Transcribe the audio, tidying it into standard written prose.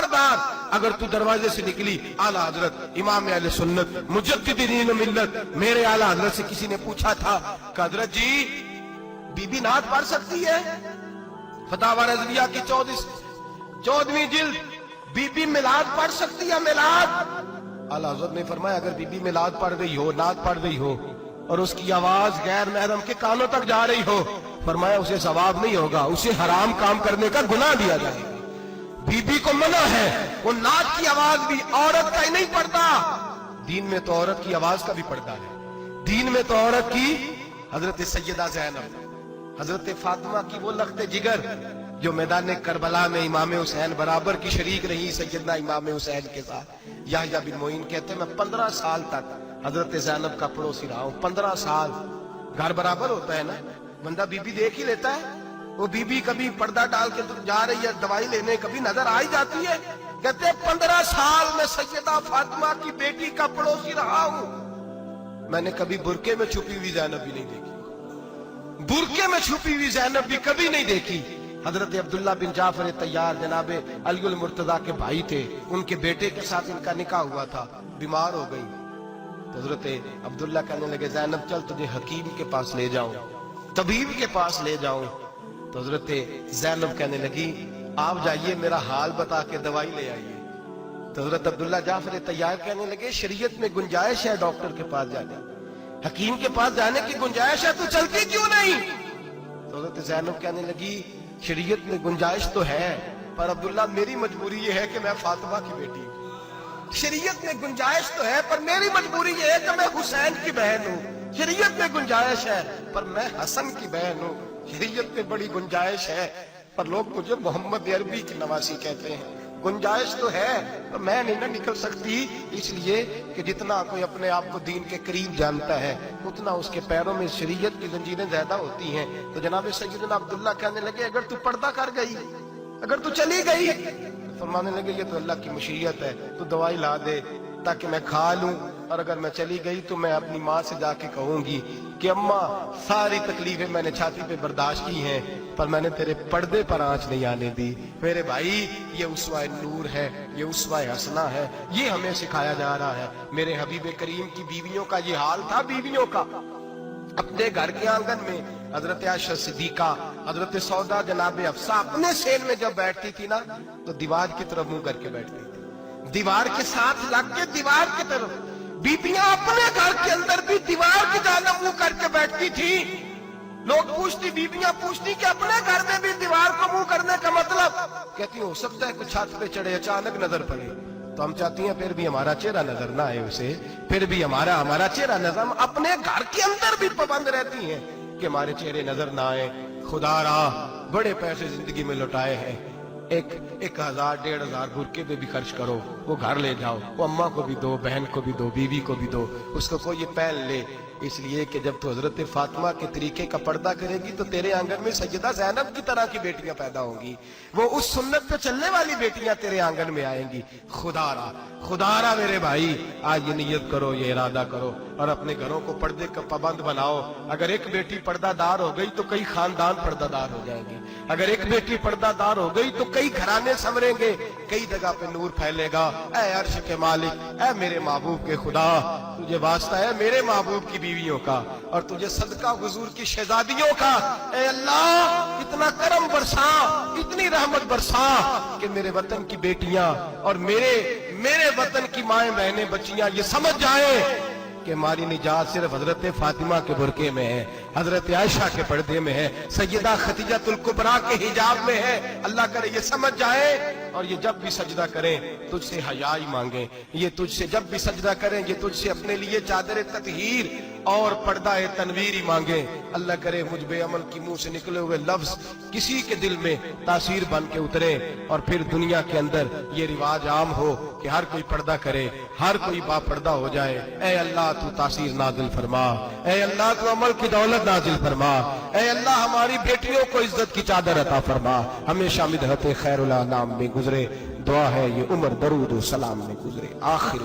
खबरदार अगर तू दरवाजे से निकली, आला हजरत इमाम अहले सुन्नत मुजद्दिद दीन मिल्लत मेरे आला हजरत से किसी ने पूछा था कि हजरत जी बीबी नात पढ़ सकती है? फतावा रज़विया की 14वीं जिल्द, बीबी मिलाद पढ़ सकती है? मिलाद। आला हजरत ने फरमाया अगर बीबी मिलाद पढ़ रही हो, नात पढ़ रही हो और उसकी आवाज गैर महरम के कानों तक जा रही हो, फरमाया उसे सवाब नहीं होगा, उसे हराम काम करने का गुनाह दिया जाएगा। बीबी को मना है, वो नात की आवाज भी औरत का ही नहीं पड़ता, दीन में तो औरत की आवाज का भी पड़ता है। दीन में तो औरत की, हजरत सैयदा ज़ैनब, हजरत फातिमा की वो लख्ते जिगर जो मैदान करबला में इमाम हुसैन बराबर की शरीक रही सैयदना इमाम हुसैन के साथ। याह्या बिन मोइन कहते हैं मैं 15 साल तक हजरत ज़ैनब का पड़ोसी रहा हूं। 15 साल, घर बराबर होता है ना, बंदा बीबी देख ही लेता है। वो बीबी कभी पर्दा डाल के जा रही है दवाई लेने, कभी नजर आ ही जाती है। कहते 15 साल में सैयदा फातिमा की बेटी का पड़ोसी रहा हूं, मैंने कभी बुरके में छुपी हुई ज़ैनब भी नहीं देखी, बुरके में छुपी हुई ज़ैनब भी कभी नहीं देखी। हजरत अब्दुल्ला बिन जाफर तैयार जनाबे अली मुर्तजा के भाई थे, उनके बेटे के साथ इनका निकाह हुआ था, बीमार हो गई तो हजरत अब्दुल्ला कहने लगे ज़ैनब चल तुझे हकीम के पास ले जाऊं, तबीब के पास ले जाऊं। तो हजरत ज़ैनब कहने लगी आप जाइए मेरा हाल बता के दवाई ले आइए। तो हजरत अब्दुल्ला जाफर तैयार कहने लगे शरीयत में गुंजाइश है डॉक्टर के पास जाने, हकीम के पास जाने की गुंजाइश है, तो चलती क्यों नहीं? तो हजरत ज़ैनब कहने लगी शरीयत में गुंजाइश तो है पर अब्दुल्ला मेरी मजबूरी ये है कि मैं फातिमा की बेटी हूं। शरीयत में गुंजाइश तो है पर मेरी मजबूरी ये है कि मैं हुसैन की बहन हूं। शरीयत में गुंजाइश है पर मैं हसन की बहन हूं। शरीयत में बड़ी गुंजाइश है पर लोग मुझे मोहम्मद अरबी की नवासी कहते हैं। गुंजाइश तो है पर मैं नहीं ना निकल सकती, इसलिए कि जितना कोई अपने आप को दीन के करीब जानता है उतना उसके पैरों में शरीयत की जंजीरें ज्यादा होती हैं। तो जनाब सैयदना अब्दुल्ला कहने लगे अगर तू पर्दा कर गई, अगर तू चली गई, तो फरमाने लगे ये तो अल्लाह की मशीयत है, तू दवाई ला दे ताकि मैं खा लूं, और अगर मैं चली गई तो मैं अपनी माँ से जाके कहूंगी कि अम्मा सारी तकलीफें मैंने छाती पे बर्दाश्त की हैं पर मैंने तेरे पर्दे पर आंच नहीं आने दी। मेरे भाई ये उसवा नूर है, ये उसवा हसना है, ये हमें सिखाया जा रहा है। मेरे हबीब करीम की बीवियों का ये हाल था, बीवियों का अपने घर के आंगन में हजरत आयशा सिद्दीका, हजरत सौदा जनाब अफसा अपने सेन में जब बैठती थी ना तो दीवार की तरफ मुंह करके बैठती थी, दीवार के साथ लग के दीवार की तरफ। बीबियां अपने घर के अंदर भी दीवार की जानिब मुंह करके बैठती थी। लोग पूछती, बीबियां पूछती कि अपने घर में भी दीवार को मुंह करने का मतलब? कहती हो सकता है कुछ छत पे चढ़े अचानक नजर पड़े तो हम चाहती हैं फिर भी हमारा चेहरा नजर ना आए उसे, फिर भी हमारा चेहरा नजर, हम अपने घर के अंदर भी पाबंद रहती हैं कि हमारे चेहरे नजर ना आए। खुदा रा बड़े पैसे जिंदगी में लुटाए हैं, 1000 1500 बुरके पे भी खर्च करो, वो घर ले जाओ, वो अम्मा को भी दो, बहन को भी दो, बीवी को भी दो, उसको कोई ये पहन ले। इसलिए कि जब तो हजरत फातिमा के तरीके का पर्दा करेगी तो तेरे आंगन में सैयदा ज़ैनब की तरह की बेटियां पैदा होंगी, वो उस सुन्नत पे चलने वाली बेटियां तेरे आंगन में आएंगी। खुदारा मेरे भाई आज ये नियत करो, ये इरादा करो और अपने घरों को पर्दे का पाबंद बनाओ। अगर एक बेटी पर्दादार हो गई तो कई खानदान पर्दादार हो जाएंगे, अगर एक बेटी पर्दादार हो गई तो कई घराने संवरेंगे, कई जगह पे नूर फैलेगा। ऐ अर्श के मालिक, ऐ मेरे महबूब के खुदा, तुझे वास्ता है मेरे महबूब की बीवियों का और तुझे सदका हुजूर की शहजादियों का। ऐ अल्लाह इतना करम बरसा, इतनी रहमत बरसा कि मेरे वतन की बेटियां और मेरे वतन की माएं बहनें बच्चियां ये समझ जाए कि हमारी निजात सिर्फ हजरत फातिमा के बुरके में है, हजरत आयशा के पर्दे में है, सैयदा खदीजतुल कुबरा के हिजाब में है। अल्लाह करे ये समझ जाए और ये जब भी सजदा करें तुझसे हयाई मांगे, ये तुझसे जब भी सजदा करें ये तुझसे अपने लिए चादर ततहीर और पर्दा तनवीर ही मांगे। अल्लाह करे मुझ बेअमल की मुंह से निकले हुए लफ्ज किसी के दिल में तासीर बन के उतरे और फिर दुनिया के अंदर ये रिवाज आम हो कि हर कोई पर्दा करे, हर कोई बापर्दा हो जाए। ऐ अल्लाह तू तासीर नाजिल फरमा, ऐ अल्लाह तू अमल की दौलत नाजिल फरमा, ऐ अल्लाह हमारी बेटियों को इज्जत की चादर अता फरमा, हमेशा मिदहत खैरुल अनाम में गुजरे। दुआ है ये उम्र दरूद सलाम में गुजरे। आखिर